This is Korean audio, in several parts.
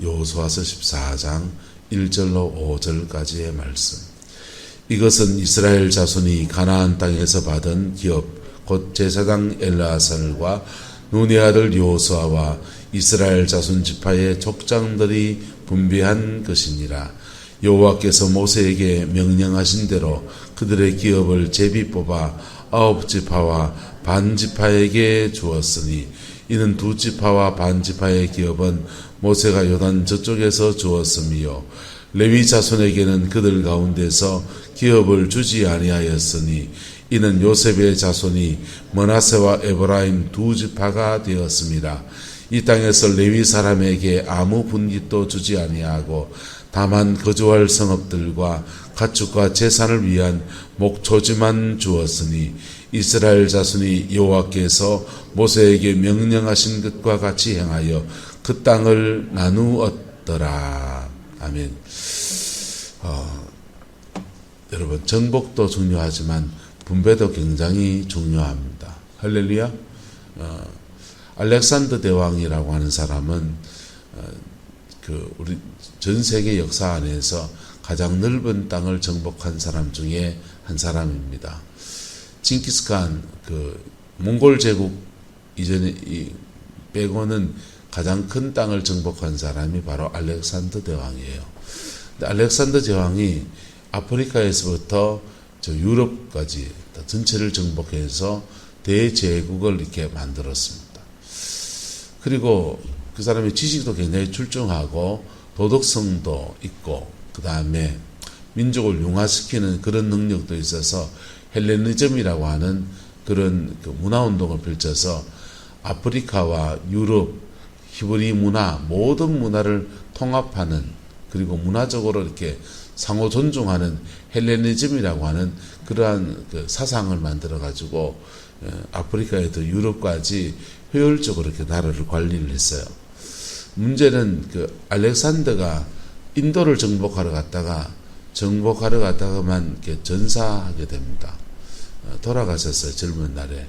여호수아서 14장 1절로 5절까지의 말씀. 이것은 이스라엘 자손이 가나안 땅에서 받은 기업 곧 제사장 엘르아살과 눈의 아들 여호수아와 이스라엘 자손 지파의 족장들이 분배한 것이니라. 여호와께서 모세에게 명령하신 대로 그들의 기업을 제비 뽑아 9지파와 반지파에게 주었으니 이는 2지파와 반지파의 기업은 모세가 요단 저쪽에서 주었으며 레위 자손에게는 그들 가운데서 기업을 주지 아니하였으니 이는 요셉의 자손이 므낫세와 에브라임 2지파가 되었습니다. 이 땅에서 레위 사람에게 아무 분깃도 주지 아니하고 다만 거주할 성읍들과 가축과 제사를 위한 목초지만 주었으니 이스라엘 자손이 여호와께서 모세에게 명령하신 것과 같이 행하여 그 땅을 나누었더라. 아멘. 여러분, 정복도 중요하지만 분배도 굉장히 중요합니다. 할렐루야. 알렉산더 대왕이라고 하는 사람은 우리 전 세계 역사 안에서 가장 넓은 땅을 정복한 사람 중에 한 사람입니다. 징기스칸 몽골 제국 이전에 빼고는 가장 큰 땅을 정복한 사람이 바로 알렉산더 대왕이에요. 근데 알렉산더 대왕이 아프리카에서부터 유럽까지 전체를 정복해서 대제국을 이렇게 만들었습니다. 그리고 그 사람의 지식도 굉장히 출중하고 도덕성도 있고 그 다음에 민족을 융화시키는 그런 능력도 있어서 헬레니즘이라고 하는 그런 문화운동을 펼쳐서 아프리카와 유럽, 히브리 문화, 모든 문화를 통합하는, 그리고 문화적으로 이렇게 상호 존중하는 헬레니즘이라고 하는 그러한 사상을 만들어 가지고 아프리카에도 유럽까지 효율적으로 이렇게 나라를 관리를 했어요. 문제는 알렉산더가 인도를 정복하러 갔다가만 이렇게 전사하게 됩니다. 돌아가셨어요. 젊은 날에.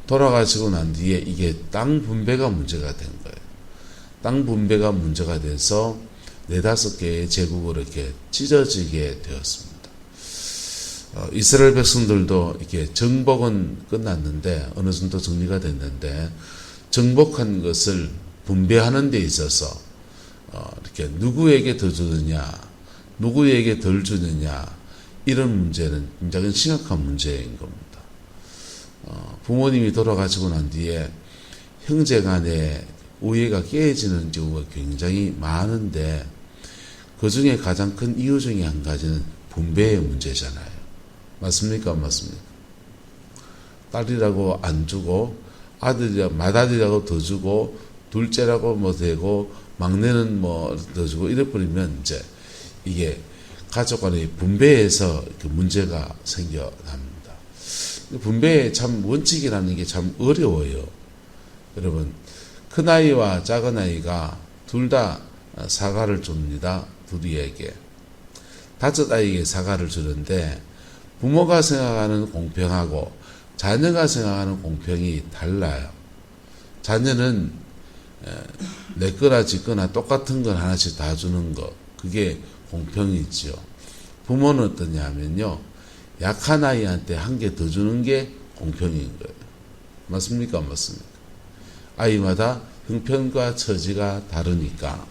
돌아가시고 난 뒤에 이게 땅 분배가 문제가 된 거예요. 땅 분배가 문제가 돼서 4-5개의 제국으로 이렇게 찢어지게 되었습니다. 이스라엘 백성들도 이렇게 정복은 끝났는데, 어느 정도 정리가 됐는데, 정복한 것을 분배하는 데 있어서, 이렇게 누구에게 더 주느냐, 누구에게 덜 주느냐, 이런 문제는 굉장히 심각한 문제인 겁니다. 부모님이 돌아가시고 난 뒤에 형제 간에 우애가 깨지는 경우가 굉장히 많은데, 그 중에 가장 큰 이유 중에 한 가지는 분배의 문제잖아요. 맞습니까? 안 맞습니까? 딸이라고 안 주고, 맏아들이라고 더 주고, 둘째라고 뭐 되고, 막내는 뭐 더 주고, 이래버리면 이제 이게 가족 간의 분배에서 문제가 생겨납니다. 분배의 참 원칙이라는 게 참 어려워요. 여러분, 큰아이와 작은아이가 둘 다 사과를 줍니다. 둘이에게. 5아이에게 사과를 주는데, 부모가 생각하는 공평하고 자녀가 생각하는 공평이 달라요. 자녀는 내 거나 지 거나 똑같은 걸 하나씩 다 주는 거, 그게 공평이지요. 부모는 어떠냐면요, 약한 아이한테 한 개 더 주는 게 공평인 거예요. 맞습니까? 안 맞습니까? 아이마다 형편과 처지가 다르니까.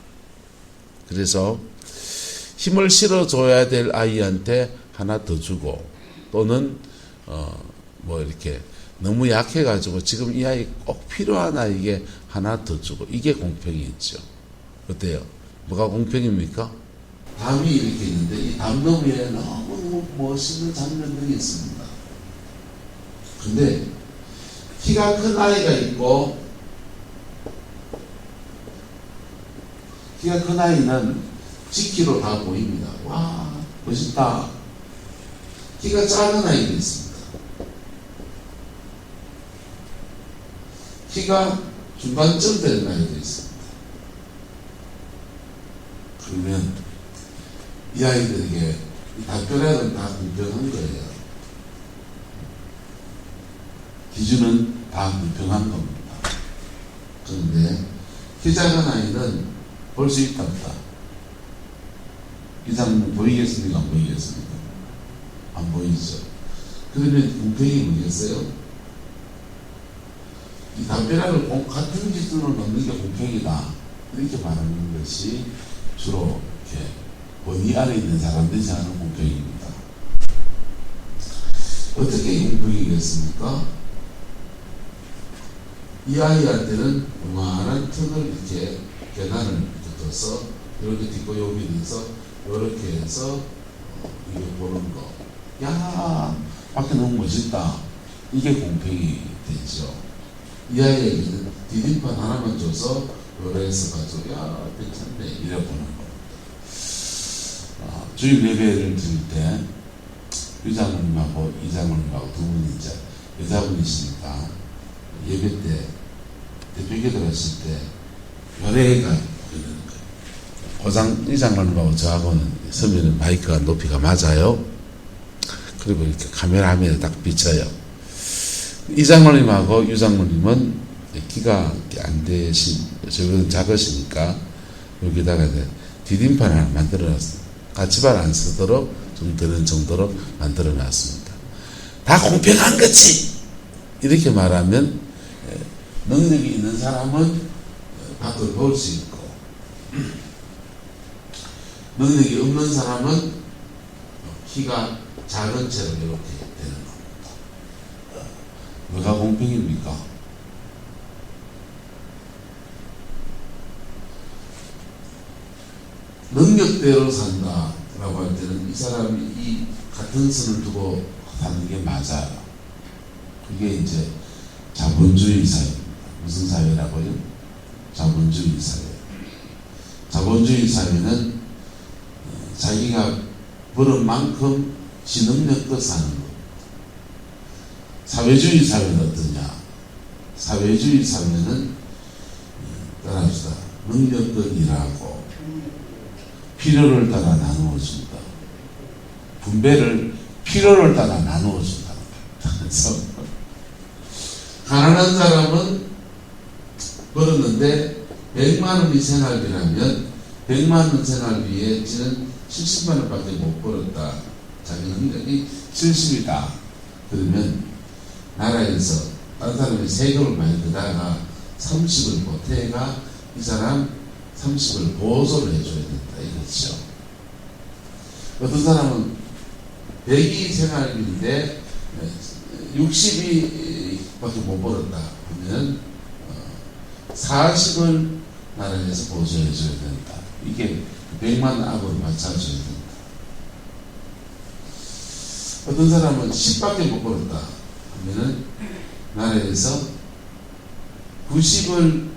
그래서 힘을 실어줘야 될 아이한테 하나 더 주고, 또는 이렇게 너무 약해가지고 지금 이 아이 꼭 필요한 아이에게 하나 더 주고, 이게 공평이 있죠. 어때요? 뭐가 공평입니까? 담이 이렇게 있는데, 이 담 너머에 너무 멋있는 장면들이 있습니다. 근데 키가 큰 아이가 있고, 키가 큰 아이는 지키로 다 보입니다. 와, 멋있다. 키가 작은 아이도 있습니다. 키가 중간쯤 되는 아이도 있습니다. 그러면 이 아이들에게 이 답변은 다 공평한 거예요. 기준은 다 공평한 겁니다. 그런데 키 작은 아이는 볼 수 있다 없다. 이 장면 보이겠습니까? 안 보이겠습니까? 안 보이죠. 그러면 공평이 뭐겠어요? 이 담벼락을 같은 기준으로 넣는 게 공평이다. 이렇게 말하는 것이 주로 이렇게 권위 아래 있는 사람들이 하는 공평입니다. 어떻게 공평이겠습니까? 이 아이한테는 요만한 틈을 이렇게 계단을 이렇게 둬서 이렇게 뒷고용이 돼서 이렇게 해서 이게 보는 거. 야, 밖에 너무 멋있다. 이게 공평이 되죠. 이 아이에게는 디딤판 하나만 줘서 요래서 가지고 야, 괜찮네. 이래 보는 거. 주일 예배를 드릴 때 유장모님하고 이장모님하고 두 분이 이제 여자분이시니까 예배 때 대표기도 했을 때 열애가 보이는 거예요. 이장모님하고 저하고는 서면은 마이크가 높이가 맞아요. 그리고 이렇게 카메라 화면에 딱 비쳐요. 이장모님하고 유장모님은 키가 안 되신, 저보다 작으시니까 여기다가 디딤판 하나 만들어 놨어요. 같이발 안 쓰도록 좀 되는 정도로 만들어 놨습니다. 다 공평한 거지! 이렇게 말하면 능력이 있는 사람은 밖을 볼 수 있고 능력이 없는 사람은 키가 작은 채로 이렇게 되는 겁니다. 뭐가 공평입니까? 능력대로 산다라고 할 때는 이 사람이 이 같은 선을 두고 사는 게 맞아요. 그게 이제 자본주의 사회입니다. 무슨 사회라고요? 자본주의 사회. 자본주의 사회는 자기가 버는 만큼 지 능력껏 사는 것. 사회주의 사회는 어떠냐? 사회주의 사회는 따라합시다. 능력껏 일하고 필요를 따라 나누어 준다. 분배를 필요를 따라 나누어 준다. 그래서 가난한 사람은 벌었는데 100만 원이 생활비라면 100만 원 생활비에 지는 70만 원밖에 못 벌었다. 자기 능력이 70이다. 그러면 나라에서 다른 사람이 세금을 많이 내다가 30을 보태가 이 사람 30을 보조를 해줘야 된다. 이거죠. 어떤 사람은 100이 생활비인데 60밖에 못 벌었다 하면 40을 나라에서 보조해줘야 된다. 이게 100만 압으로 맞춰줘야 된다. 어떤 사람은 10밖에 못 벌었다 하면은 나라에서 90을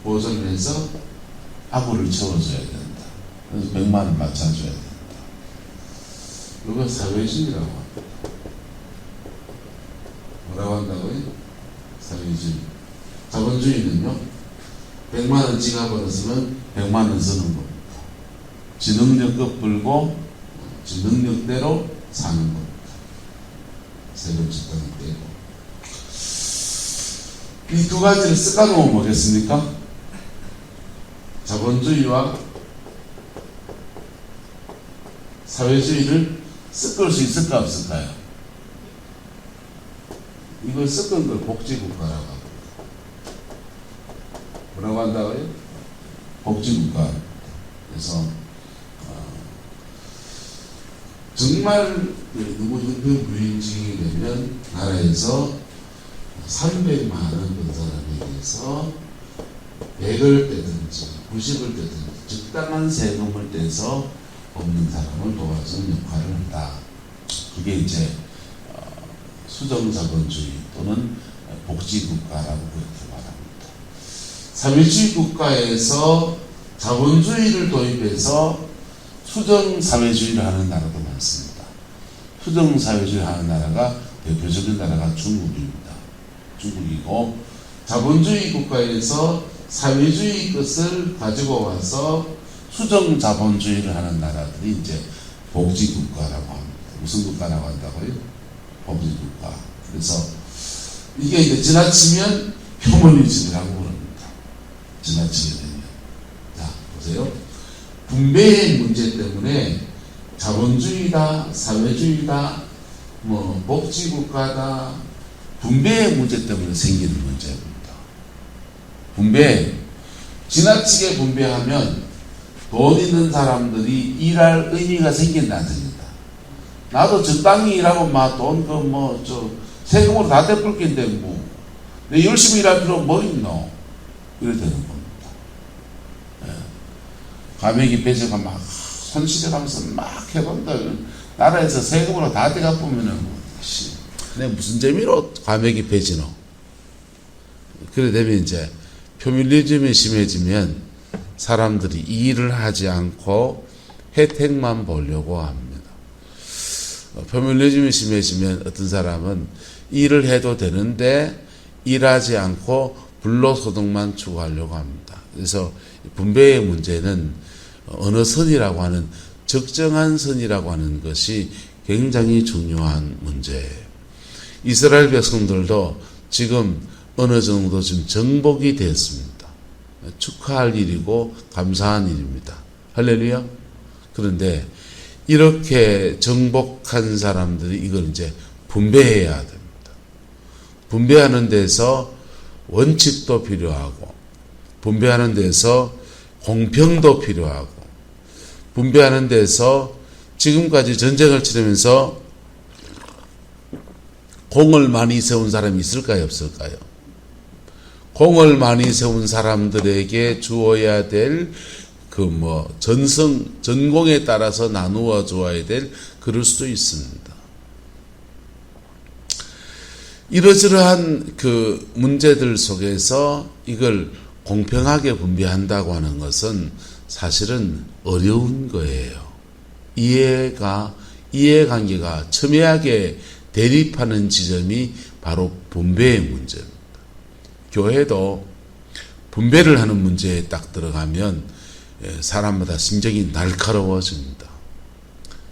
보조를 해서 압을 채워줘야 된다. 그래서 100만 원 맞춰줘야 된다. 이거 사회주의라고 합니다. 뭐라고 한다고요? 사회주의. 자본주의는요, 100만 원 지갑을었으면 100만 원 쓰는 겁니다. 지 능력껏 벌고 지 능력대로 사는 겁니다. 세금 적당히 떼고. 이 두 가지를 섞어놓으면 뭐겠습니까? 자본주의와 사회주의를 섞을 수 있을까 없을까요? 이걸 섞은 걸 복지국가라고 합니다. 뭐라고 한다고요? 복지국가. 그래서 정말 너무 형편부인증이 되면 나라에서 300만 원 번 사람에 대해서 100을 떼든지 90을 떼든지 적당한 세금을 떼서 없는 사람을 도와주는 역할을 한다. 그게 이제 수정자본주의 또는 복지국가라고 그렇게 말합니다. 사회주의 국가에서 자본주의를 도입해서 수정사회주의를 하는 나라도 많습니다. 수정사회주의를 하는 나라가 대표적인 나라가 중국입니다. 중국이고 자본주의 국가에서 사회주의 것을 가지고 와서 수정자본주의를 하는 나라들이 이제 복지국가라고 합니다. 무슨 국가라고 한다고요? 복지국가. 그래서 이게 이제 지나치면 표머니즘이라고 부릅니다. 지나치게 되면. 자, 보세요. 분배의 문제 때문에 자본주의다, 사회주의다, 뭐 복지국가다, 분배의 문제 때문에 생기는 문제입니다. 분배, 지나치게 분배하면 돈 있는 사람들이 일할 의미가 생긴다는 겁니다. 나도 적당히 일하고 막 돈 세금으로 다 떼뿔 건데 뭐 내 열심히 일할 필요 뭐 있노? 이래 되는 겁니다. 예. 과메기 배제가 막 손실해가면서 막 해본다. 나라에서 세금으로 다 떼갚으면은 내 무슨 재미로 과메기 배지노? 그래 되면 이제 표밀리즘이 심해지면 사람들이 일을 하지 않고 혜택만 보려고 합니다. 표밀리즘이 심해지면 어떤 사람은 일을 해도 되는데 일하지 않고 불로소득만 추구하려고 합니다. 그래서 분배의 문제는 어느 선이라고 하는 적정한 선이라고 하는 것이 굉장히 중요한 문제예요. 이스라엘 백성들도 지금 어느 정도 지금 정복이 됐습니다. 축하할 일이고 감사한 일입니다. 할렐루야. 그런데 이렇게 정복한 사람들이 이걸 이제 분배해야 됩니다. 분배하는 데서 원칙도 필요하고, 분배하는 데서 공평도 필요하고, 분배하는 데서 지금까지 전쟁을 치르면서 공을 많이 세운 사람이 있을까요, 없을까요? 공을 많이 세운 사람들에게 주어야 될 전공에 따라서 나누어 주어야 될 그럴 수도 있습니다. 이러저러한 문제들 속에서 이걸 공평하게 분배한다고 하는 것은 사실은 어려운 거예요. 이해관계가 첨예하게 대립하는 지점이 바로 분배의 문제입니다. 교회도 분배를 하는 문제에 딱 들어가면 사람마다 심정이 날카로워집니다.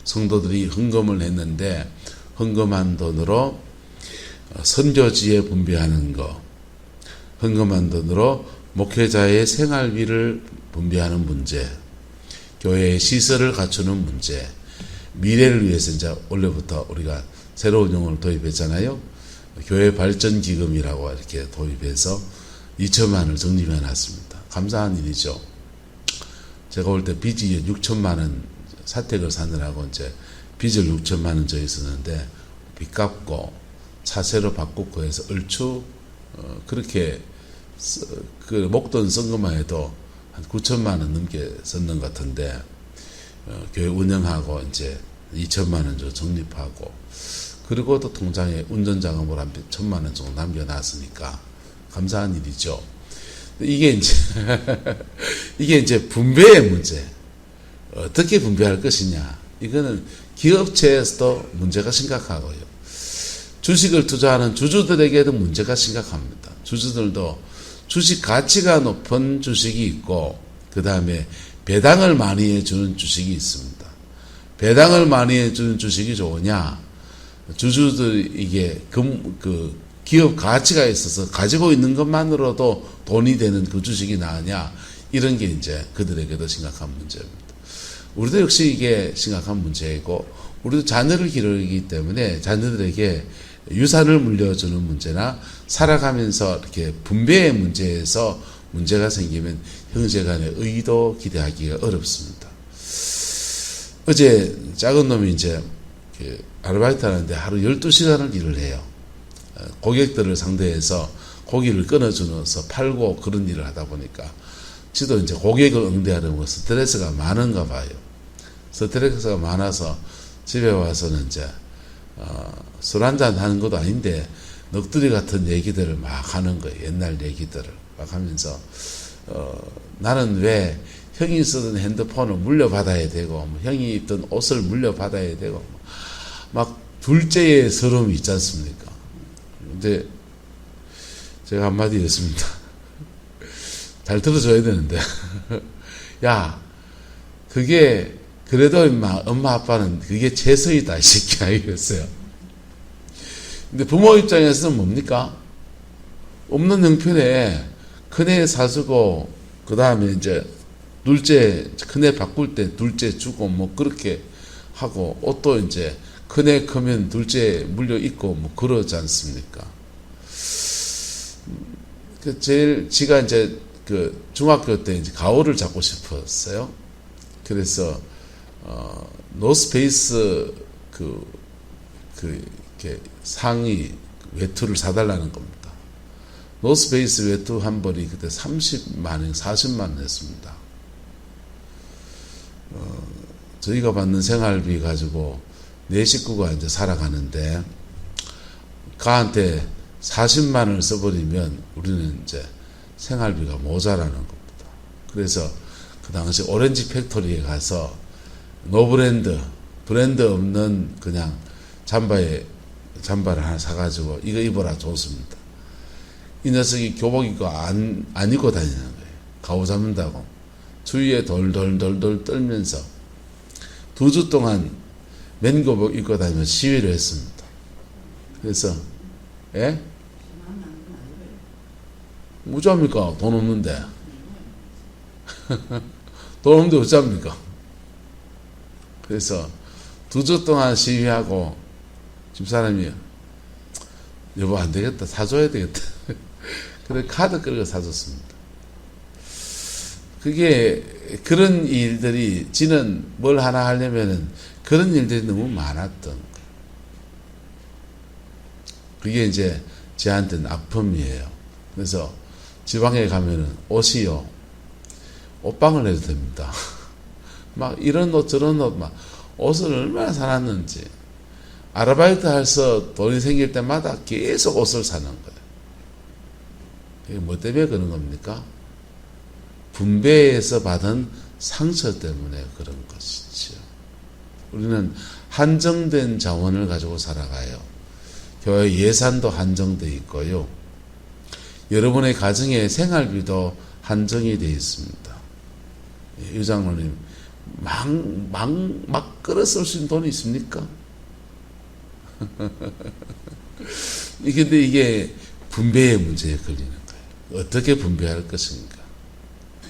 성도들이 헌금을 했는데 헌금한 돈으로 선교지에 분배하는 거, 헌금한 돈으로 목회자의 생활비를 분배하는 문제, 교회의 시설을 갖추는 문제, 미래를 위해서 이제 원래부터 우리가 새로운 용어를 도입했잖아요. 교회 발전 기금이라고 이렇게 도입해서 2천만 원을 적립해 놨습니다. 감사한 일이죠. 제가 올 때 빚이 6천만 원 사택을 사느라고 이제 빚을 6천만 원 져 있었는데 빚 갚고 차세로 바꾸고 해서 얼추 그렇게 목돈 쓴 것만 해도 한 9천만 원 넘게 썼는 것 같은데 교회 운영하고 이제 2천만 원 정도 적립하고 그리고 또 통장에 운전자금으로 한 1,000만 원 정도 남겨놨으니까 감사한 일이죠. 이게 이제 분배의 문제. 어떻게 분배할 것이냐. 이거는 기업체에서도 문제가 심각하고요. 주식을 투자하는 주주들에게도 문제가 심각합니다. 주주들도 주식 가치가 높은 주식이 있고, 그 다음에 배당을 많이 해주는 주식이 있습니다. 배당을 많이 해주는 주식이 좋으냐? 주주들 이게 기업 가치가 있어서 가지고 있는 것만으로도 돈이 되는 그 주식이 나으냐? 이런 게 이제 그들에게도 심각한 문제입니다. 우리도 역시 이게 심각한 문제이고, 우리도 자녀를 기르기 때문에 자녀들에게 유산을 물려주는 문제나 살아가면서 이렇게 분배의 문제에서 문제가 생기면 형제 간의 의도 기대하기가 어렵습니다. 어제 작은 놈이 이제 아르바이트 하는데 하루 12시간을 일을 해요. 고객들을 상대해서 고기를 끊어주면서 팔고 그런 일을 하다 보니까 지도 이제 고객을 응대하려면 스트레스가 많은가 봐요. 스트레스가 많아서 집에 와서는 이제 술 한잔 하는 것도 아닌데 넋두리 같은 얘기들을 막 하는 거예요. 옛날 얘기들을 막 하면서 나는 왜 형이 쓰던 핸드폰을 물려받아야 되고 형이 입던 옷을 물려받아야 되고 막 둘째의 서름이 있지 않습니까? 근데 제가 한마디 했습니다. 잘 들어줘야 되는데 야 그게 그래도 엄마 아빠는 그게 최선이다 이 새끼야 이랬어요. 근데 부모 입장에서는 뭡니까? 없는 형편에 큰애 사주고 그 다음에 이제 둘째 큰애 바꿀 때 둘째 주고 뭐 그렇게 하고, 옷도 이제 큰애 크면 둘째 물려 입고 뭐 그러지 않습니까? 지가 이제 그 중학교 때 이제 가오를 잡고 싶었어요. 그래서 노스페이스 이렇게 상의 외투를 사달라는 겁니다. 노스페이스 외투 한 벌이 그때 30만 원, 40만 원 했습니다. 저희가 받는 생활비 가지고 네 식구가 이제 살아가는데, 가한테 40만 원을 써버리면 우리는 이제 생활비가 모자라는 겁니다. 그래서 그 당시 오렌지 팩토리에 가서 브랜드 없는 그냥 잠바를 하나 사가지고 이거 입어라 좋습니다. 이 녀석이 교복 입고 안 입고 다니는 거예요. 가오 잡는다고. 주위에 돌돌돌돌 떨면서 2주 동안 맨교복 입고 다니며 시위를 했습니다. 그래서, 예? 어쩝니까? 돈 없는데. 돈 없는데 어쩝니까? 그래서 2주 동안 시위하고 집사람이 여보 안 되겠다. 사줘야 되겠다. 그래서 카드 끌고 사줬습니다. 그게 그런 일들이, 지는 뭘 하나 하려면은 그런 일들이 너무 많았던 거예요. 그게 이제 저한테는 아픔이에요. 그래서 지방에 가면은 옷이요, 옷방을 해도 됩니다. 막 이런 옷 저런 옷, 막 옷을 얼마나 사놨는지. 아르바이트 해서 돈이 생길 때마다 계속 옷을 사는 거예요. 이게 뭐 때문에 그런 겁니까? 분배에서 받은 상처 때문에 그런 것이죠. 우리는 한정된 자원을 가지고 살아가요. 교회 예산도 한정되어 있고요. 여러분의 가정의 생활비도 한정이 되어 있습니다. 유 장로님, 막 끌어 쓸 수 있는 돈이 있습니까? 근데 이게 분배의 문제에 걸리는 거예요. 어떻게 분배할 것인가.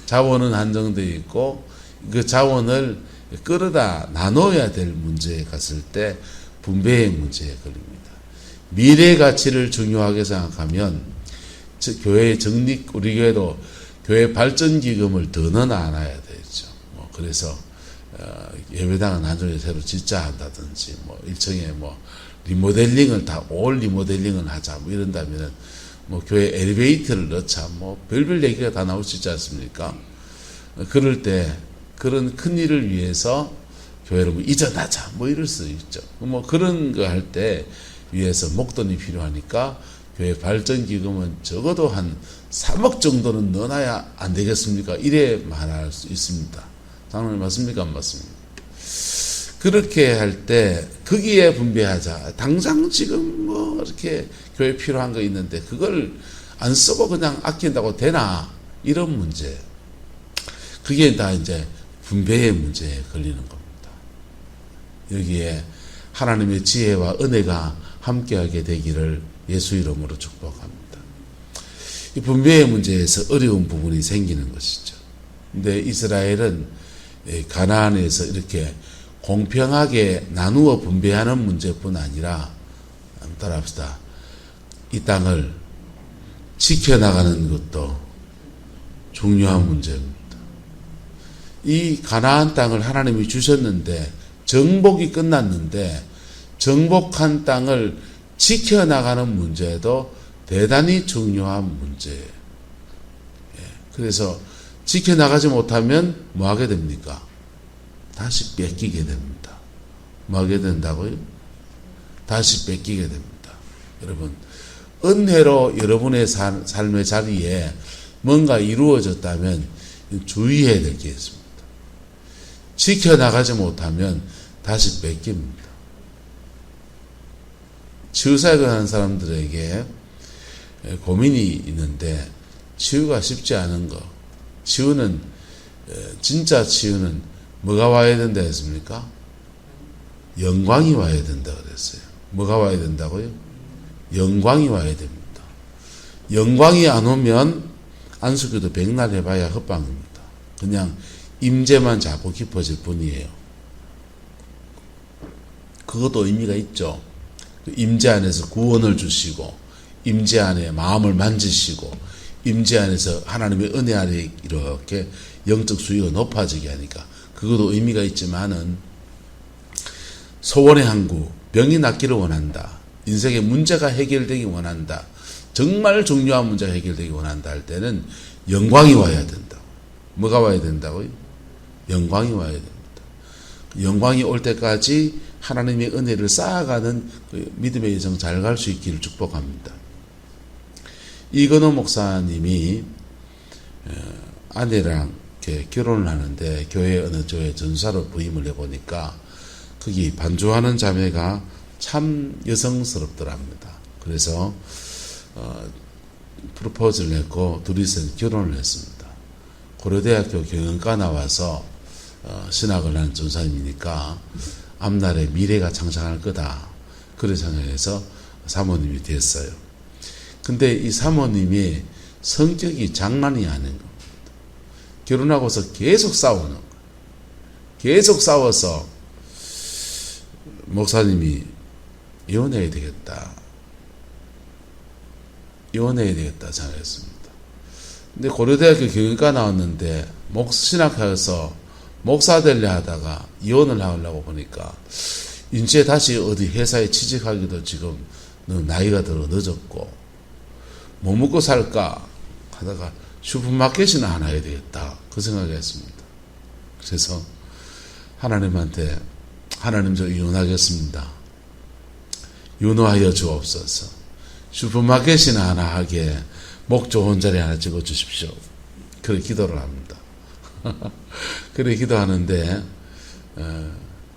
자원은 한정되어 있고 그 자원을 끌어다 나눠야 될 문제에 갔을 때 분배의 문제에 걸립니다. 미래 가치를 중요하게 생각하면 교회의 우리 교회도 교회 발전기금을 더 넣어놔야 되죠. 그래서 예배당은 나중에 새로 짓자 한다든지, 1층에 리모델링을 올 리모델링을 하자, 이런다면은, 교회 엘리베이터를 넣자, 별별 얘기가 다 나올 수 있지 않습니까? 그럴 때, 그런 큰 일을 위해서 교회를 이전하자, 이럴 수 있죠. 그런 거 할 때 위해서 목돈이 필요하니까 교회 발전기금은 적어도 한 3억 정도는 넣어놔야 안 되겠습니까? 이래 말할 수 있습니다. 장로님 맞습니까? 안 맞습니까? 그렇게 할 때 거기에 분배하자. 당장 지금 이렇게 교회 필요한 거 있는데 그걸 안 쓰고 그냥 아낀다고 되나? 이런 문제. 그게 다 이제 분배의 문제에 걸리는 겁니다. 여기에 하나님의 지혜와 은혜가 함께하게 되기를 예수 이름으로 축복합니다. 이 분배의 문제에서 어려운 부분이 생기는 것이죠. 근데 이스라엘은 가나안에서 이렇게 공평하게 나누어 분배하는 문제뿐 아니라, 따라합시다. 이 땅을 지켜나가는 것도 중요한 문제입니다. 이 가나안 땅을 하나님이 주셨는데, 정복이 끝났는데, 정복한 땅을 지켜나가는 문제도 대단히 중요한 문제예요. 그래서 지켜나가지 못하면 뭐 하게 됩니까? 다시 뺏기게 됩니다. 뭐 하게 된다고요? 다시 뺏기게 됩니다. 여러분, 은혜로 여러분의 삶의 자리에 뭔가 이루어졌다면 주의해야 될 게 있습니다. 지켜나가지 못하면 다시 뺏깁니다. 치유사역을 하는 사람들에게 고민이 있는데, 치유가 쉽지 않은 거. 치유는, 진짜 치유는 뭐가 와야 된다 했습니까? 영광이 와야 된다 그랬어요. 뭐가 와야 된다고요? 영광이 와야 됩니다. 영광이 안 오면 안수교도 백날 해봐야 헛방입니다. 그냥 임재만 자꾸 깊어질 뿐이에요. 그것도 의미가 있죠. 임재 안에서 구원을 주시고, 임재 안에 마음을 만지시고, 임재 안에서 하나님의 은혜 아래 이렇게 영적 수위가 높아지게 하니까 그것도 의미가 있지만은, 소원의 항구, 병이 낫기를 원한다, 인생의 문제가 해결되기 원한다, 정말 중요한 문제가 해결되기 원한다 할 때는 영광이 와야 된다. 뭐가 와야 된다고요? 영광이 와야 됩니다. 영광이 올 때까지 하나님의 은혜를 쌓아가는 그 믿음의 여정 잘 갈 수 있기를 축복합니다. 이건호 목사님이 아내랑 이렇게 결혼을 하는데 교회 어느 교회 전사로 부임을 해보니까 거기 반주하는 자매가 참 여성스럽더랍니다. 그래서 프로포즈를 했고 둘이서 결혼을 했습니다. 고려대학교 경영과 나와서 신학을 하는 전사님이니까 앞날에 미래가 창창할 거다, 그런 생각해서 사모님이 됐어요. 근데 이 사모님이 성격이 장난이 아닌 겁니다. 결혼하고서 계속 싸우는 거예요. 계속 싸워서 목사님이 이혼해야 되겠다 생각했습니다. 근데 고려대학교 경영과 나왔는데 신학하여서 목사 되려 하다가 이혼을 하려고 보니까 이제 다시 어디 회사에 취직하기도 지금 나이가 들어 늦었고 뭐 먹고 살까 하다가 슈퍼마켓이나 하나 해야 되겠다, 그 생각을 했습니다. 그래서 하나님한테, 하나님 저 이혼하겠습니다, 윤호하여 주옵소서, 슈퍼마켓이나 하나 하게 목 좋은 자리 하나 찍어 주십시오. 그렇게 기도를 합니다. 그래 기도하는데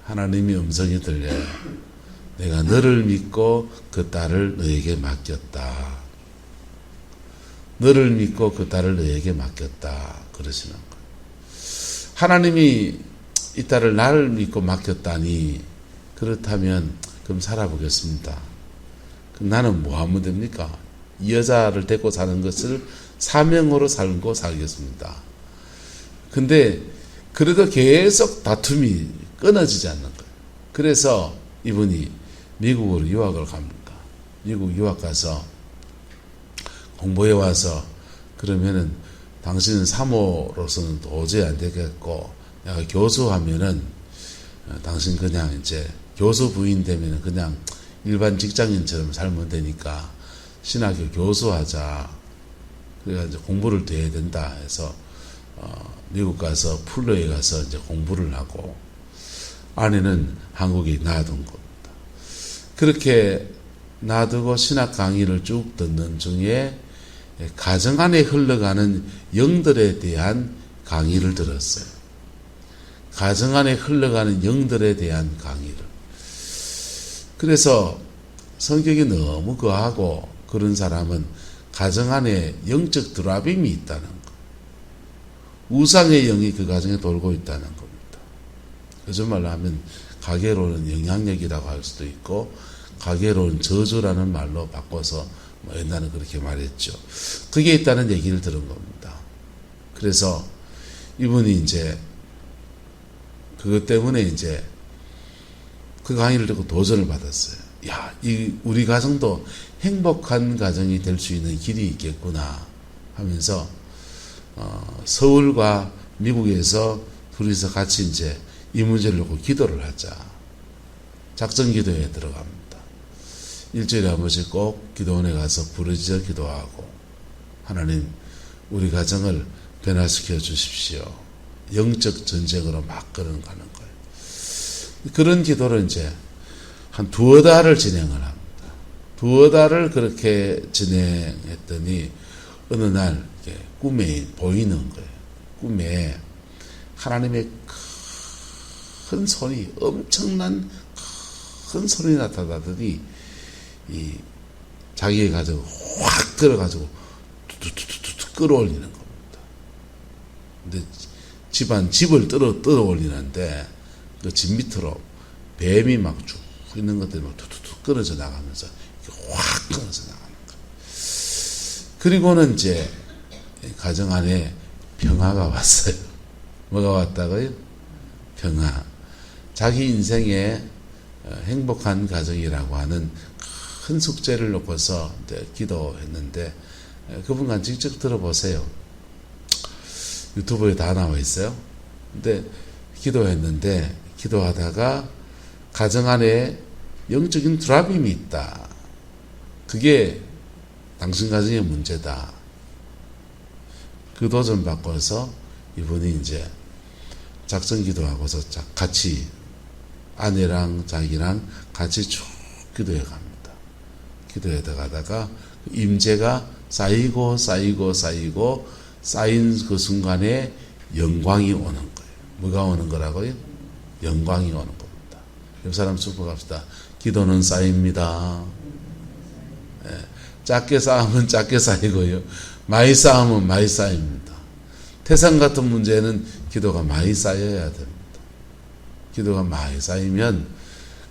하나님이 음성이 들려요. 내가 너를 믿고 그 딸을 너에게 맡겼다. 너를 믿고 그 딸을 너에게 맡겼다, 그러시는 거예요. 하나님이 이 딸을 나를 믿고 맡겼다니, 그렇다면 그럼 살아보겠습니다. 그럼 나는 뭐 하면 됩니까? 이 여자를 데리고 사는 것을 사명으로 살고 살겠습니다. 근데 그래도 계속 다툼이 끊어지지 않는 거예요. 그래서 이분이 미국으로 유학을 갑니다. 미국 유학 가서 공부해 와서, 그러면은 당신은 사모로서는 도저히 안 되겠고, 내가 교수하면은 당신 그냥 이제 교수 부인 되면은 그냥 일반 직장인처럼 살면 되니까 신학교 교수하자. 그래가지고 공부를 더 해야 된다 해서 미국 가서 풀러에 가서 이제 공부를 하고, 아내는 한국에 놔둔 겁니다. 그렇게 놔두고 신학 강의를 쭉 듣는 중에 가정 안에 흘러가는 영들에 대한 강의를 들었어요. 가정 안에 흘러가는 영들에 대한 강의를. 그래서 성격이 너무 거하고 그런 사람은 가정 안에 영적 드라빔이 있다는 거, 우상의 영이 그 가정에 돌고 있다는 겁니다. 요즘 말로 하면 가계로는 영향력이라고 할 수도 있고, 가계로는 저주라는 말로 바꿔서 옛날에 그렇게 말했죠. 그게 있다는 얘기를 들은 겁니다. 그래서 이분이 이제 그것 때문에 이제 그 강의를 듣고 도전을 받았어요. 야, 우리 가정도 행복한 가정이 될 수 있는 길이 있겠구나 하면서 서울과 미국에서 둘이서 같이 이제 이 문제를 놓고 기도를 하자. 작전 기도에 들어갑니다. 일주일에 한 번씩 꼭 기도원에 가서 부르짖어 기도하고, 하나님 우리 가정을 변화시켜 주십시오. 영적 전쟁으로 막 끌어가는 거예요. 그런 기도를 이제 한 두어 달을 진행을 합니다. 두어 달을 그렇게 진행했더니 어느 날 꿈에 보이는 거예요. 꿈에 하나님의 큰 손이, 엄청난 큰 손이 나타나더니 이 자기의 가정을 확 들어가지고 툭툭툭툭 끌어올리는 겁니다. 근데 집을 끌어올리는데 그 집 밑으로 뱀이 막 쭉 있는 것들이 막 툭툭툭 끌어져 나가면서 확 끌어져 나가는 거예요. 그리고는 이제 가정 안에 평화가 왔어요. 뭐가 왔다고요? 평화. 자기 인생의 행복한 가정이라고 하는 큰 숙제를 놓고서 기도했는데, 그분과 직접 들어보세요. 유튜브에 다 나와 있어요. 근데 기도했는데, 기도하다가 가정 안에 영적인 드라빔이 있다. 그게 당신 가정의 문제다. 그 도전 바꿔서 이분이 이제 작전 기도하고서 같이 아내랑 자기랑 같이 쭉 기도해 갑니다. 기도해 가다가 임재가 쌓이고 쌓인 그 순간에 영광이 오는 거예요. 뭐가 오는 거라고요? 영광이 오는 겁니다. 옆 사람 축복합시다. 기도는 쌓입니다. 작게 쌓으면 작게 쌓이고요. 많이 쌓으면 많이 쌓입니다. 태산 같은 문제는 기도가 많이 쌓여야 됩니다. 기도가 많이 쌓이면,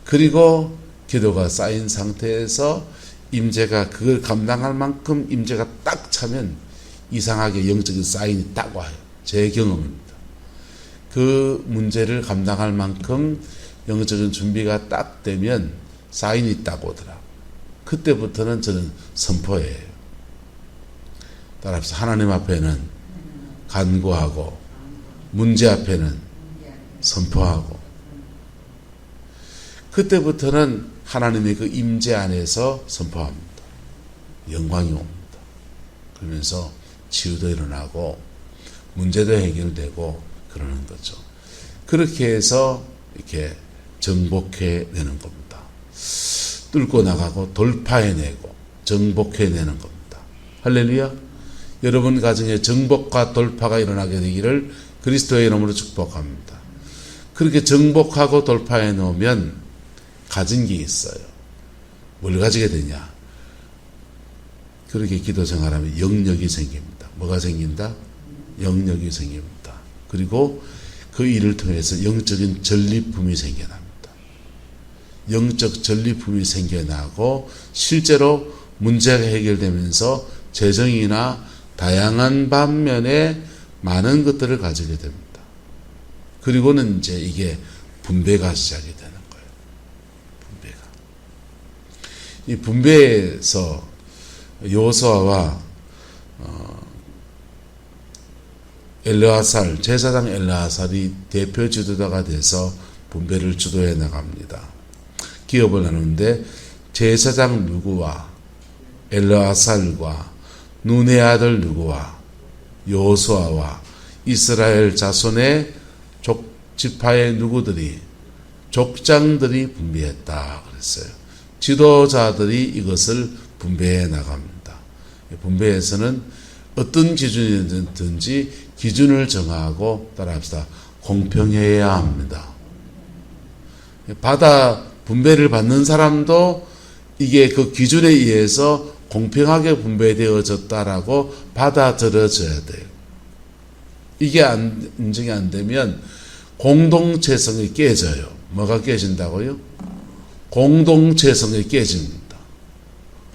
그리고 기도가 쌓인 상태에서 임재가 그걸 감당할 만큼 임재가 딱 차면 이상하게 영적인 사인이 딱 와요. 제 경험입니다. 그 문제를 감당할 만큼 영적인 준비가 딱 되면 사인이 딱 오더라고요. 그때부터는 저는 선포해요. 따라서 하나님 앞에는 간구하고 문제 앞에는 선포하고, 그때부터는 하나님의 그 임재 안에서 선포합니다. 영광이 옵니다. 그러면서 치유도 일어나고 문제도 해결되고 그러는 거죠. 그렇게 해서 이렇게 정복해내는 겁니다. 뚫고 나가고 돌파해내고 정복해내는 겁니다. 할렐루야. 여러분 가정에 정복과 돌파가 일어나게 되기를 그리스도의 이름으로 축복합니다. 그렇게 정복하고 돌파해 놓으면 가진 게 있어요. 뭘 가지게 되냐? 그렇게 기도 생활하면 영역이 생깁니다. 뭐가 생긴다? 영역이 생깁니다. 그리고 그 일을 통해서 영적인 전리품이 생겨납니다. 영적 전리품이 생겨나고 실제로 문제가 해결되면서 재정이나 다양한 반면에 많은 것들을 가지게 됩니다. 그리고는 이제 이게 분배가 시작이 되는 거예요. 분배가. 이 분배에서 여호수아와 엘르아살, 제사장 엘르아살이 대표 지도자가 돼서 분배를 주도해 나갑니다. 기업을 나누는데 제사장 누구와 엘르아살과 눈의 아들 누구와 여호수아와 이스라엘 자손의 지파의 누구들이, 족장들이 분배했다 그랬어요. 지도자들이 이것을 분배해 나갑니다. 분배에서는 어떤 기준이든지 기준을 정하고, 따라합시다, 공평해야 합니다. 분배를 받는 사람도 이게 그 기준에 의해서 공평하게 분배되어졌다라고 받아들여져야 돼요. 이게 인정이 안 되면 공동체성이 깨져요. 뭐가 깨진다고요? 공동체성이 깨집니다.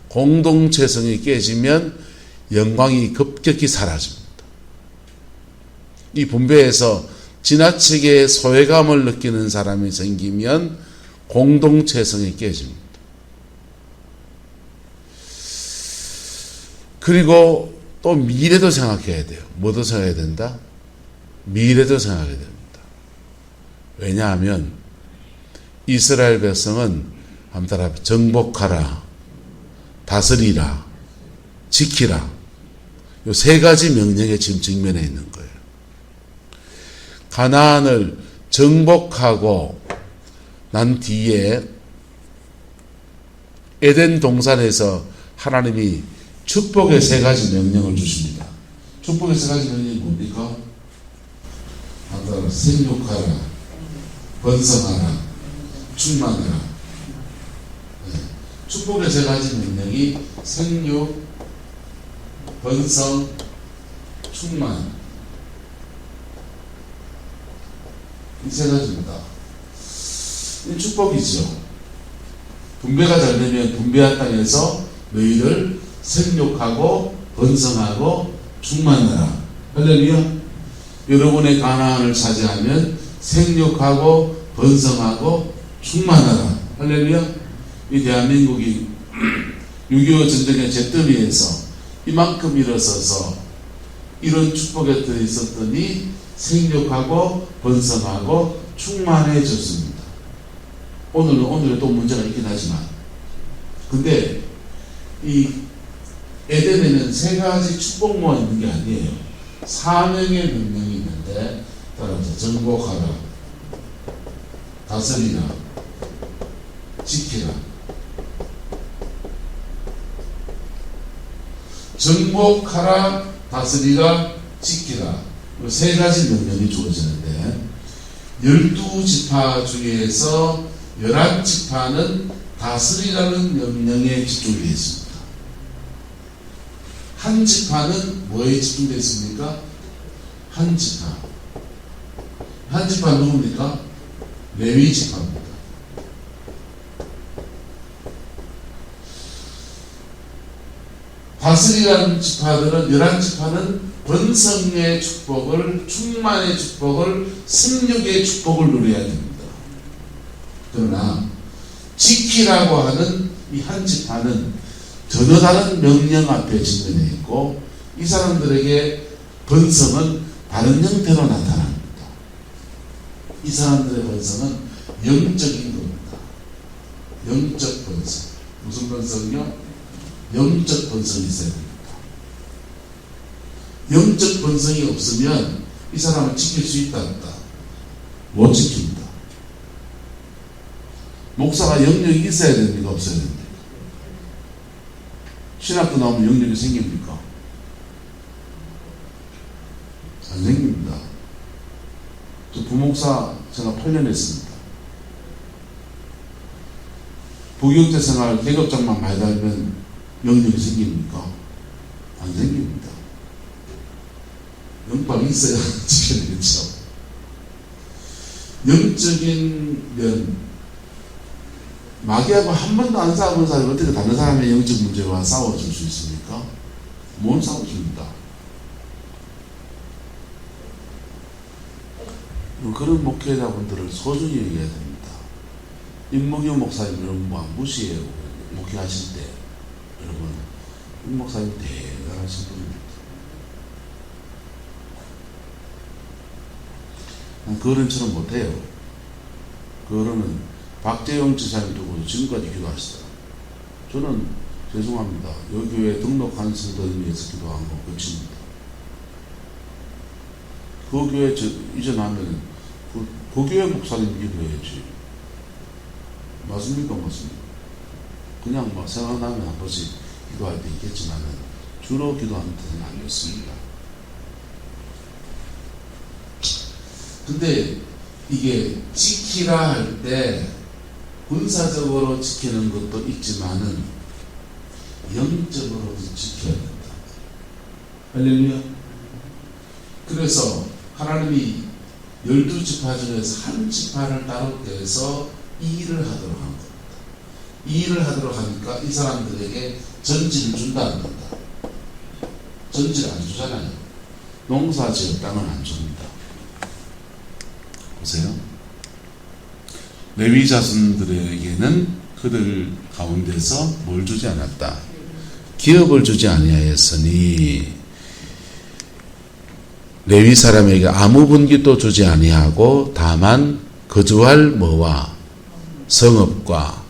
공동체성이 깨지면 영광이 급격히 사라집니다. 이 분배에서 지나치게 소외감을 느끼는 사람이 생기면 공동체성이 깨집니다. 그리고 또 미래도 생각해야 돼요. 뭐도 생각해야 된다? 미래도 생각해야 됩니다. 왜냐하면 이스라엘 백성은 한따라 정복하라, 다스리라, 지키라, 이 세 가지 명령에 지금 직면해 있는 거예요. 가나안을 정복하고 난 뒤에 에덴 동산에서 하나님이 축복의 세 가지 명령을 주십니다. 축복의 세 가지 명령이 뭡니까? 한따라 생육하라, 번성하라, 충만하라. 네. 축복의 세 가지 명령이 생육, 번성, 충만, 이 세 가지입니다. 이 축복이죠. 분배가 잘 되면 분배한 땅에서 너희를 생육하고 번성하고 충만하라. 할렐루야. 여러분의 가나안을 차지하면 생육하고 번성하고 충만하라. 할렐루야. 이 대한민국이 6.25 전쟁의 잿더미에서 이만큼 일어서서 이런 축복에 들어있었더니 생육하고 번성하고 충만해졌습니다. 오늘은 또 문제가 있긴 하지만, 근데 이 에덴에는 세 가지 축복만 있는 게 아니에요. 사명의 명령이 있는데, 따라서 정복하라, 다스리라, 지키라. 정복하라, 다스리라, 지키라. 세 가지 명령이 주어지는데, 12지파 중에서 11지파는 다스리라는 명령에 집중되어 있습니다. 한 지파는 뭐에 집중되어 있습니까? 한 지파. 한 지파는 누굽니까? 레위 지파입니다. 다스리라는 지파들은, 11지파는 번성의 축복을, 충만의 축복을, 생육의 축복을 누려야 됩니다. 그러나 지키라고 하는 이 한 지파는 전혀 다른 명령 앞에 직면해 있고, 이 사람들에게 번성은 다른 형태로 나타납니다. 이 사람들의 번성은 영적인 겁니다. 영적 번성. 무슨 번성이요? 영적 번성이 있어야 됩니다. 영적 번성이 없으면 이 사람을 지킬 수 있다 없다? 못 지킵니다. 목사가 영역이 있어야 됩니까? 없어야 됩니까? 신학교 나오면 영역이 생깁니까? 안 생깁니다. 저 부목사 제가 8년 했습니다. 부교육자 생활 계급장만 많이 달면 영역이 생깁니까? 안 생깁니다. 영광이 있어야 지켜내겠죠. 영적인 면, 마귀하고 한 번도 안 싸워본 사람이 어떻게 다른 사람의 영적 문제와 싸워줄 수 있습니까? 못 싸워줍니다. 그런 목회자분들을 소중히 여겨야 됩니다. 임목유 목사님 여러분 무시해요. 목회하실 때 여러분, 임 목사님 대단하신 분입니다. 그런처럼 못해요. 그거는 박재영 지사님 두고 지금까지 기도하시더라고요. 저는 죄송합니다. 여기 교회 등록한 성도들 위해서 기도한 거 끝입니다. 그 교회 이전하면 그 교회 목사님 기도해야지. 맞습니까? 맞습니까? 그냥 막 생각나면 한 번씩 기도할 때 있겠지만 주로 기도하는 뜻은 아니었습니다. 근데 이게 지키라 할 때 군사적으로 지키는 것도 있지만은 영적으로도 지켜야 된다. 할렐루야. 그래서 하나님이 12지파 중에서 한 지파를 따로 떼서 이 일을 하도록 한 겁니다. 이 일을 하도록 하니까 이 사람들에게 전지를 준다 안 준다? 전지를 안 주잖아요. 농사지을 땅을 안 줍니다. 보세요. 레위 자손들에게는 그들 가운데서 뭘 주지 않았다? 기업을 주지 아니하였으니 레위 사람에게 아무 분깃도 주지 아니하고 다만 거주할 뭐와 성읍과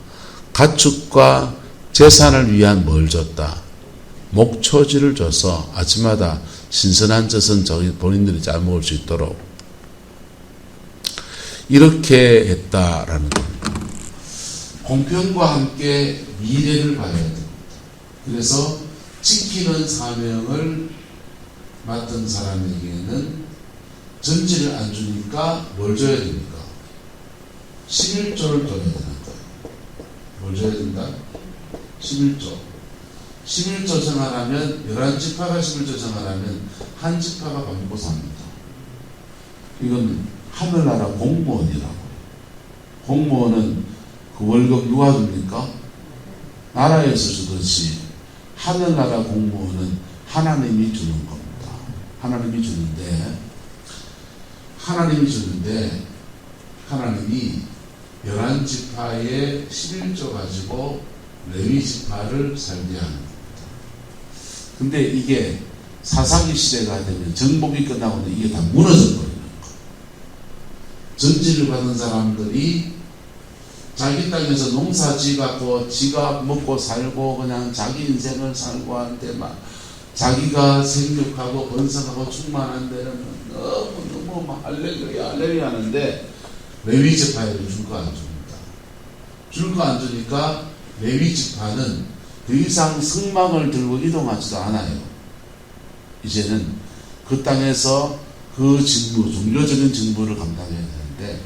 가축과 재산을 위한 뭘 줬다? 목초지를 줘서 아침마다 신선한 젖은 저희 본인들이 잘 먹을 수 있도록 이렇게 했다라는 겁니다. 공평과 함께 미래를 봐야 됩니다. 그래서 지키는 사명을 맡은 사람에게는 전지를 안 주니까 뭘 줘야 됩니까? 11조를 줘야 되는 거예요. 뭘 줘야 된다? 11조. 11조 생활하면 11지파가 11조 생활하면 한 지파가 밥 먹고 삽니다. 이건 하늘나라 공무원이라고. 공무원은 그 월급 누가 줍니까? 나라에서 주듯이 하늘나라 공무원은 하나님이 주는 겁니다. 하나님이 주는데 하나님이 주는데 하나님이 11지파의 11조 가지고 레위 지파를 살게 합니다. 근데 이게 사사기 시대가 되면 정복이 끝나고는 이게 다 무너져 버리는 거예요. 전지를 받은 사람들이 자기 땅에서 농사 지갖고 지가 먹고 살고 그냥 자기 인생을 살고 하는데 막 자기가 생육하고 번성하고 충만한 데는 너무 막 할렐루야 하는데 레위 지파에도 줄 거 안 줍니다. 줄 거 안 주니까 레위 지파는 더 이상 성막을 들고 이동하지도 않아요. 이제는 그 땅에서 그 직무, 종교적인 직무를 감당해야 되는데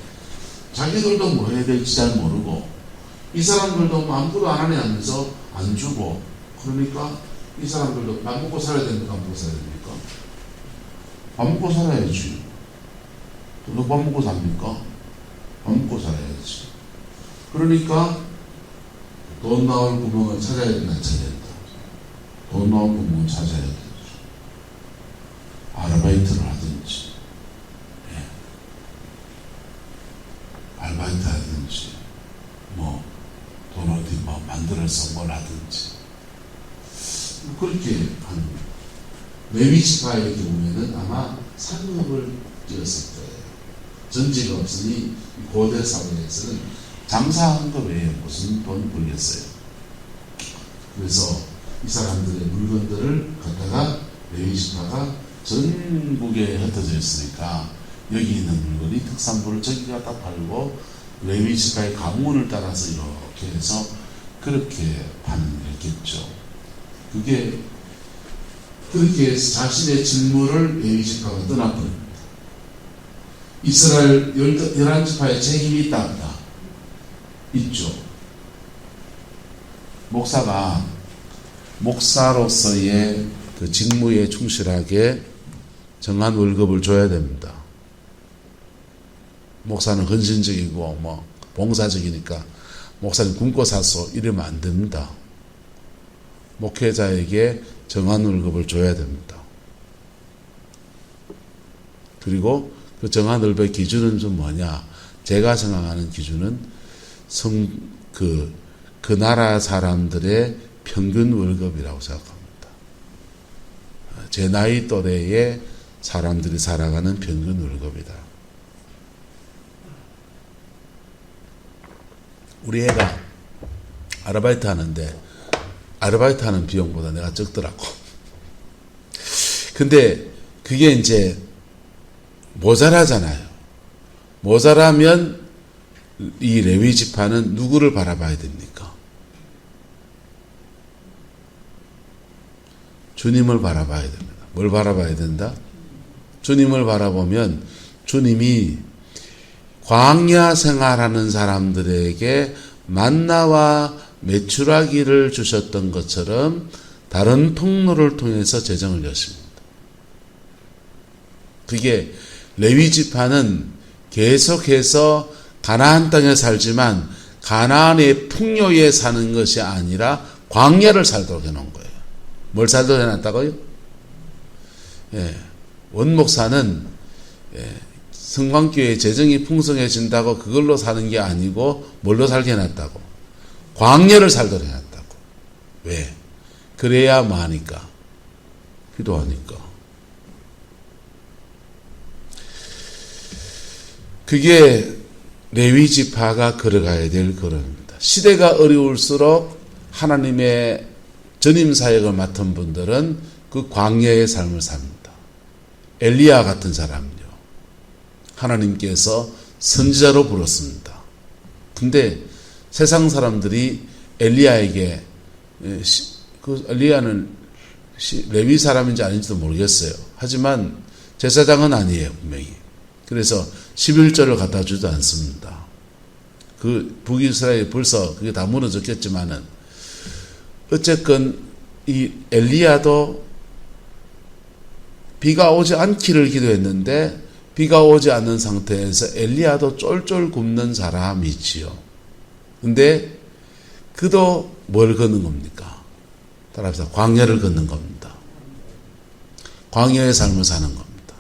자기들도 뭐 해야 될지 잘 모르고 이 사람들도 뭐 아무것도 안 하네 하면서 안 주고 그러니까 이 사람들도 밥 먹고 살아야 됩니까? 안 먹고 살아야 됩니까? 밥 먹고 살아야지. 너 밥 먹고 삽니까? 밥 먹고 살아야지. 그러니까 돈 나올 구멍을 찾아야 된다. 돈 나올 구멍을 찾아야 되죠. 아르바이트를 하든지 아르바이트 하든지 뭐 돈 어디 뭐 만들어서 뭘 하든지 그렇게 하는 거예요. 레위 지파의 경우에는 아마 상업을 지었을 거예요. 전지가 없으니 고대 사회에서는 장사하는 것 외에 무슨 돈 벌겠어요. 그래서 이 사람들의 물건들을 갖다가 레위 지파가 전국에 흩어져 있으니까 여기 있는 물건이 특산물을 저기 갖다 팔고 레위 지파의 가문을 따라서 이렇게 해서 그렇게 판매했겠죠. 그게 그렇게 해서 자신의 직무를 레위 지파가 떠나버립니다. 이스라엘 11지파의 책임이 있다 없다? 있죠. 목사가 목사로서의 그 직무에 충실하게 정한 월급을 줘야 됩니다. 목사는 헌신적이고 뭐 봉사적이니까 목사님 굶고 사소 이러면 안 됩니다. 목회자에게 정한 월급을 줘야 됩니다. 그리고 그 정한 월급의 기준은 좀 뭐냐? 제가 생각하는 기준은 그 나라 사람들의 평균 월급이라고 생각합니다. 제 나이 또래의 사람들이 살아가는 평균 월급이다. 우리 애가 아르바이트 하는데 아르바이트 하는 비용보다 내가 적더라고. 근데 그게 이제 모자라잖아요. 모자라면 이 레위 지파는 누구를 바라봐야 됩니까? 주님을 바라봐야 됩니다. 뭘 바라봐야 된다? 주님을 바라보면 주님이 광야 생활하는 사람들에게 만나와 메추라기를 주셨던 것처럼 다른 통로를 통해서 재정을 여십니다. 그게 레위 지파는 계속해서 가나안 땅에 살지만 가나안의 풍요에 사는 것이 아니라 광야를 살도록 해놓은 거예요. 뭘 살도록 해놨다고요? 원목사는 성광교회 재정이 풍성해진다고 그걸로 사는 게 아니고 뭘로 살게 해놨다고? 광야를 살도록 해놨다고. 왜? 그래야 뭐 하니까? 기도하니까. 그게 레위 지파가 걸어가야 될 걸음입니다. 시대가 어려울수록 하나님의 전임 사역을 맡은 분들은 그 광야의 삶을 삽니다. 엘리야 같은 사람요. 하나님께서 선지자로 부르습니다. 근데 세상 사람들이 엘리야에게 그 엘리야는 레위 사람인지 아닌지도 모르겠어요. 하지만 제사장은 아니에요, 분명히. 그래서 11조를 갖다 주지 않습니다. 그 북이스라엘이 벌써 그게 다 무너졌겠지만은 어쨌건 이 엘리야도 비가 오지 않기를 기도했는데 비가 오지 않는 상태에서 엘리야도 쫄쫄 굶는 사람이지요. 근데 그도 뭘 걷는 겁니까? 따라합시다. 광야를 걷는 겁니다. 광야의 삶을 사는 겁니다.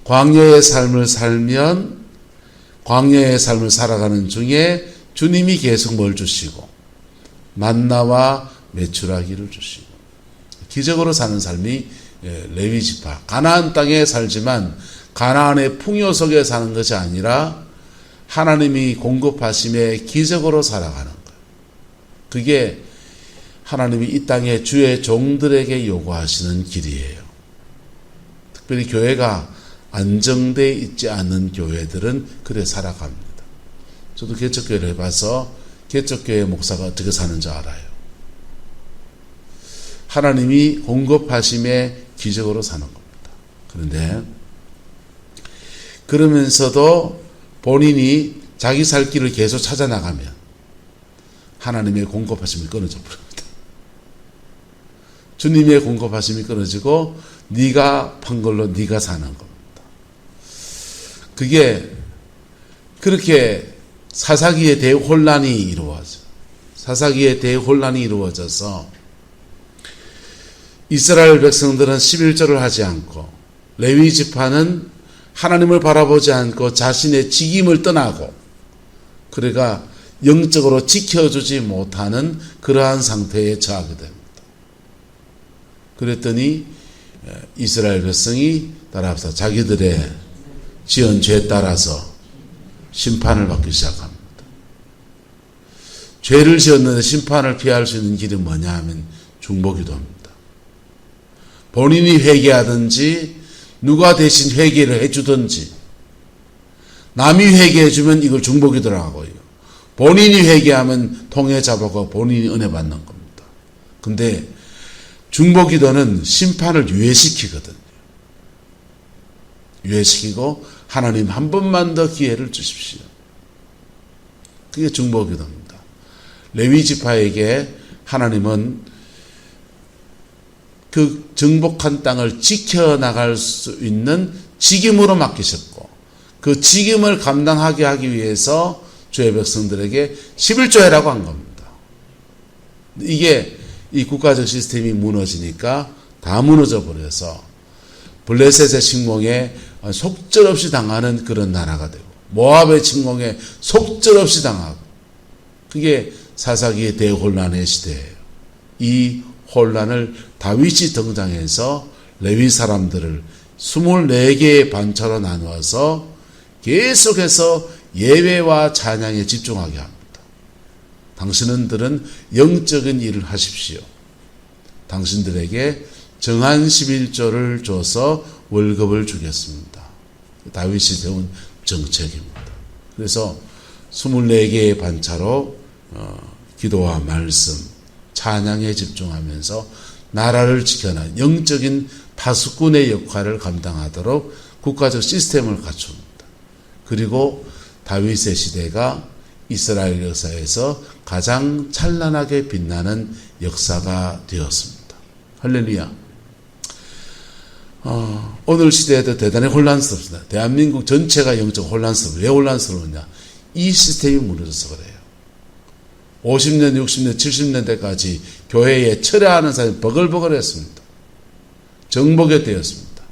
광야의 삶을 살면 광야의 삶을 살아가는 중에 주님이 계속 뭘 주시고 만나와 메추라기를 주시고 기적으로 사는 삶이 레위 지파 가나안 땅에 살지만 가나안의 풍요 속에 사는 것이 아니라 하나님이 공급하심에 기적으로 살아가는 거예요. 그게 하나님이 이 땅에 주의 종들에게 요구하시는 길이에요. 특별히 교회가 안정되어 있지 않은 교회들은 그래 살아갑니다. 저도 개척교회를 해봐서 개척교회 목사가 어떻게 사는지 알아요. 하나님이 공급하심에 기적으로 사는 겁니다. 그런데 그러면서도 본인이 자기 살 길을 계속 찾아나가면 하나님의 공급하심이 끊어져 버립니다. 주님의 공급하심이 끊어지고 네가 판 걸로 네가 사는 겁니다. 그게 그렇게 사사기의 대혼란이 이루어져서 이스라엘 백성들은 11조를 하지 않고 레위 지파는 하나님을 바라보지 않고 자신의 직임을 떠나고 그래가 영적으로 지켜주지 못하는 그러한 상태에 처하게 됩니다. 그랬더니 이스라엘 백성이 따라서 자기들의 지은 죄에 따라서 심판을 받기 시작합니다. 죄를 지었는데 심판을 피할 수 있는 길이 뭐냐 하면 중보기도입니다. 본인이 회개하든지 누가 대신 회개를 해주든지 남이 회개해주면 이걸 중보기도라고 해요. 본인이 회개하면 통해 잡아가 본인이 은혜 받는 겁니다. 근데 중보기도는 심판을 유예시키거든요. 유예시키고 하나님 한 번만 더 기회를 주십시오. 그게 중보기도입니다. 레위 지파에게 하나님은 그 정복한 땅을 지켜나갈 수 있는 직임으로 맡기셨고 그 직임을 감당하게 하기 위해서 주의 백성들에게 11조 해라고 한 겁니다. 이게 이 국가적 시스템이 무너지니까 다 무너져 버려서 블레셋의 침공에 속절없이 당하는 그런 나라가 되고 모압의 침공에 속절없이 당하고 그게 사사기의 대혼란의 시대예요. 이 혼란을 다윗이 등장해서 레위 사람들을 24개의 반차로 나누어서 계속해서 예배와 찬양에 집중하게 합니다. 당신들은 영적인 일을 하십시오. 당신들에게 정한 11조를 줘서 월급을 주겠습니다. 다윗이 세운 정책입니다. 그래서 24개의 반차로 기도와 말씀, 찬양에 집중하면서 나라를 지켜나가는 영적인 파수꾼의 역할을 감당하도록 국가적 시스템을 갖춥니다. 그리고 다윗의 시대가 이스라엘 역사에서 가장 찬란하게 빛나는 역사가 되었습니다. 할렐루야. 오늘 시대에도 대단히 혼란스럽습니다. 대한민국 전체가 영적 혼란스러워요. 왜 혼란스러우냐? 이 시스템이 무너져서 그래요. 50년, 60년, 70년대까지 교회에 철회하는 사람이 버글버글했습니다. 정복이 되었습니다.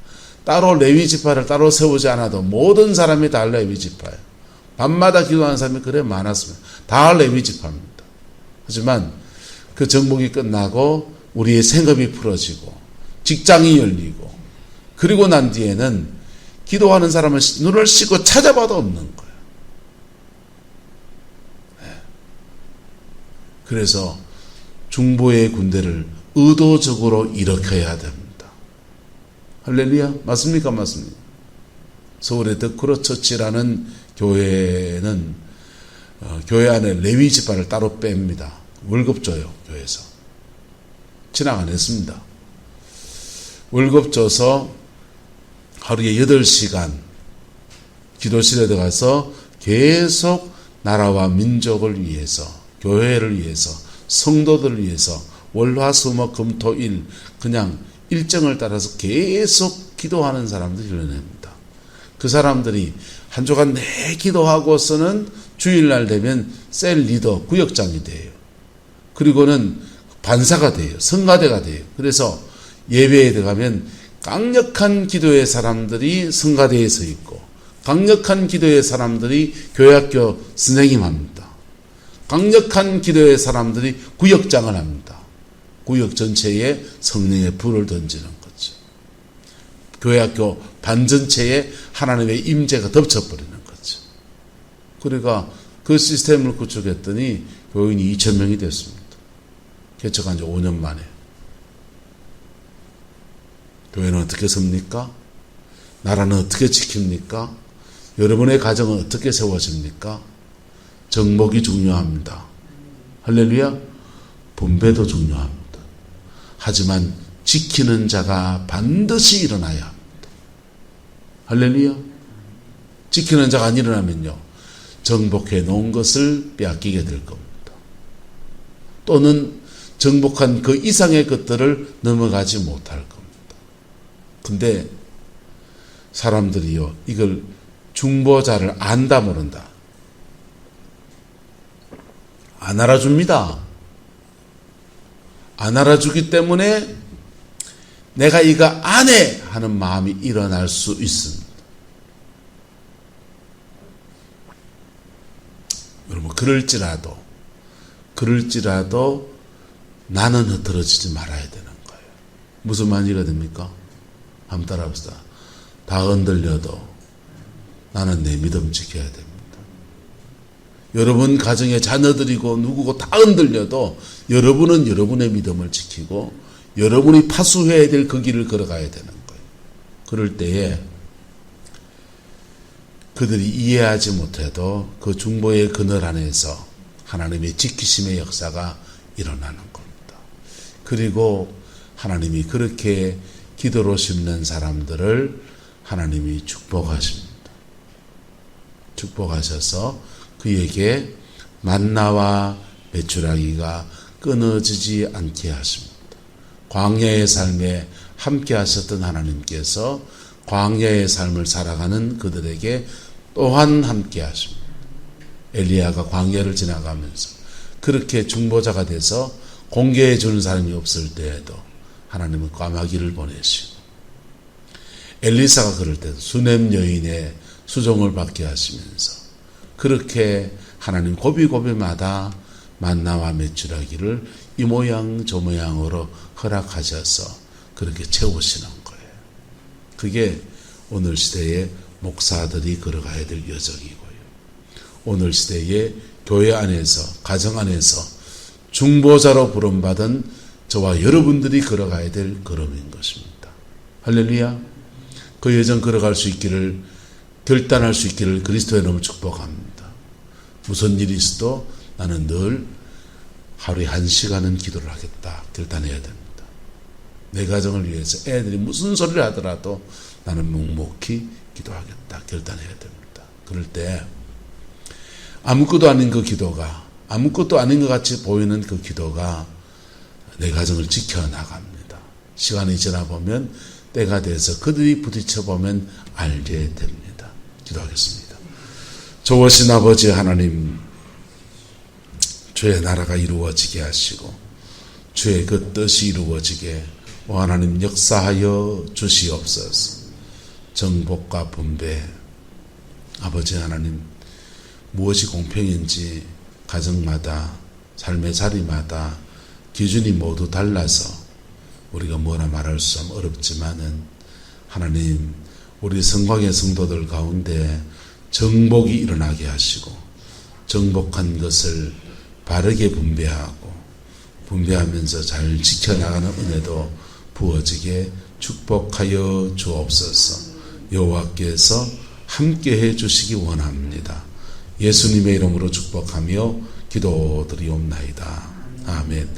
따로 레위 지파를 따로 세우지 않아도 모든 사람이 다 레위 지파예요. 밤마다 기도하는 사람이 그래 많았습니다. 다 레위 지파입니다. 하지만 그 정복이 끝나고 우리의 생업이 풀어지고 직장이 열리고 그리고 난 뒤에는 기도하는 사람은 눈을 씻고 찾아봐도 없는 거예요. 그래서 중보의 군대를 의도적으로 일으켜야 됩니다. 할렐루야. 맞습니까? 맞습니다. 서울의 더크로처치라는 교회는 교회 안에 레위 지파를 따로 뺍니다. 월급 줘요. 교회에서. 진학 안 했습니다. 월급 줘서 하루에 8시간 기도실에 들어가서 계속 나라와 민족을 위해서 교회를 위해서 성도들을 위해서 월화수목금토일 그냥 일정을 따라서 계속 기도하는 사람들이 일어납니다. 그 사람들이 한 주간 내 기도하고서는 주일날 되면 셀 리더 구역장이 돼요. 그리고는 반사가 돼요. 성가대가 돼요. 그래서 예배에 들어가면 강력한 기도의 사람들이 성가대에 서 있고 강력한 기도의 사람들이 교회학교 선생님 합니다. 강력한 기도의 사람들이 구역장을 합니다. 구역 전체에 성령의 불을 던지는 거죠. 교회학교 반 전체에 하나님의 임재가 덮쳐버리는 거죠. 그러니까 그 시스템을 구축했더니 교인이 2,000명이 됐습니다. 개척한 지 5년 만에. 교회는 어떻게 섭니까? 나라는 어떻게 지킵니까? 여러분의 가정은 어떻게 세워집니까? 정복이 중요합니다. 할렐루야. 분배도 중요합니다. 하지만 지키는 자가 반드시 일어나야 합니다. 할렐루야. 지키는 자가 안 일어나면요, 정복해 놓은 것을 빼앗기게 될 겁니다. 또는 정복한 그 이상의 것들을 넘어가지 못할 겁니다. 근데 사람들이요, 이걸 중보자를 안다 모른다. 안 알아줍니다. 안 알아주기 때문에 내가 이거 안 해! 하는 마음이 일어날 수 있습니다. 여러분, 그럴지라도 나는 흐트러지지 말아야 되는 거예요. 무슨 말이가 됩니까? 한번 따라합시다. 다 흔들려도 나는 내 믿음 지켜야 됩니다. 여러분 가정의 자녀들이고 누구고 다 흔들려도 여러분은 여러분의 믿음을 지키고 여러분이 파수해야 될 그 길을 걸어가야 되는 거예요. 그럴 때에 그들이 이해하지 못해도 그 중보의 그늘 안에서 하나님의 지키심의 역사가 일어나는 겁니다. 그리고 하나님이 그렇게 기도로 심는 사람들을 하나님이 축복하십니다. 축복하셔서 그에게 만나와 메추라기가 끊어지지 않게 하십니다. 광야의 삶에 함께 하셨던 하나님께서 광야의 삶을 살아가는 그들에게 또한 함께 하십니다. 엘리야가 광야를 지나가면서 그렇게 중보자가 돼서 공개해 주는 사람이 없을 때에도 하나님은 까마귀를 보내시고, 엘리사가 그럴 때도 수넴 여인의 수종을 받게 하시면서 그렇게 하나님 고비고비마다 만나와 메추라기를 이 모양 저 모양으로 허락하셔서 그렇게 채우시는 거예요. 그게 오늘 시대의 목사들이 걸어가야 될 여정이고요. 오늘 시대의 교회 안에서, 가정 안에서 중보자로 부름받은 저와 여러분들이 걸어가야 될 걸음인 것입니다. 할렐루야. 그 여정 걸어갈 수 있기를, 결단할 수 있기를 그리스도의 이름으로 축복합니다. 무슨 일이 있어도 나는 늘 하루에 1시간은 기도를 하겠다 결단해야 됩니다. 내 가정을 위해서 애들이 무슨 소리를 하더라도 나는 묵묵히 기도하겠다 결단해야 됩니다. 그럴 때 아무것도 아닌 그 기도가, 아무것도 아닌 것 같이 보이는 그 기도가 내 가정을 지켜나갑니다. 시간이 지나보면 때가 돼서 그들이 부딪혀보면 알게 됩니다. 기도하겠습니다. 좋으신 아버지 하나님, 주의 나라가 이루어지게 하시고 주의 그 뜻이 이루어지게 오 하나님 역사하여 주시옵소서. 정복과 분배, 아버지 하나님, 무엇이 공평인지 가정마다 삶의 자리마다 기준이 모두 달라서 우리가 뭐라 말할 수 어렵지만은 하나님, 우리 성곽의 성도들 가운데 정복이 일어나게 하시고 정복한 것을 바르게 분배하면서 잘 지켜나가는 은혜도 부어지게 축복하여 주옵소서. 여호와께서 함께해 주시기 원합니다. 예수님의 이름으로 축복하며 기도드리옵나이다. 아멘.